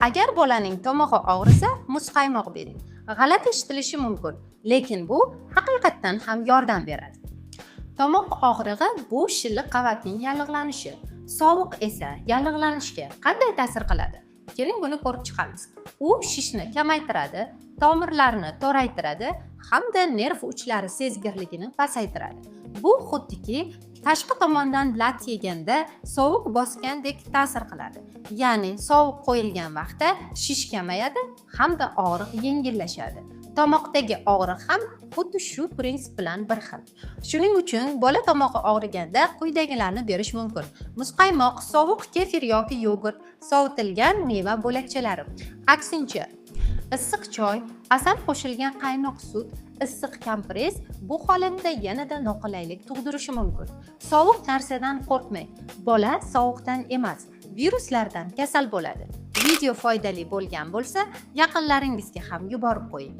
Agar bolaning tomog'i og'risa, muzqaymoq bering. G'alati eshitilishi mumkin, lekin bu haqiqatdan ham yordam beradi. Tomoq og'rig'i bu shilliq qavatning yallig'lanishi. Sovuq esa yallig'lanishga qanday ta'sir qiladi? Keling buni ko'rib chiqamiz. U shishni kamaytiradi, tomirlarni toraytiradi hamda nerv uchlari sezgirligini pasaytiradi. Bu xuddiki tashqi tomondan lat yeganda sovuq bosgandek ta'sir qiladi. Ya'ni sovuq qo'yilgan vaqtda shish kamayadi hamda og'riq yengillashadi. Tomoqdagi og'riq ham xuddi shu prinsip bilan bir xil. Shuning uchun bola tomog'i og'riganda quyidagilarni berish mumkin: muzqaymoq, sovuq kefir yoki yogurt, sovitilgan meva bo'lakchalari. Aksincha, issiq choy, asal qo'shilgan qaynoq sut, issiq kompress bu holatda yanada noqulaylik tug'dirishi mumkin. Sovuq narsadan qo'rqmang. Bola sovuqdan emas, viruslardan kasal bo'ladi. Video foydali bo'lgan bo'lsa, yaqinlaringizga ham yuborib qo'ying.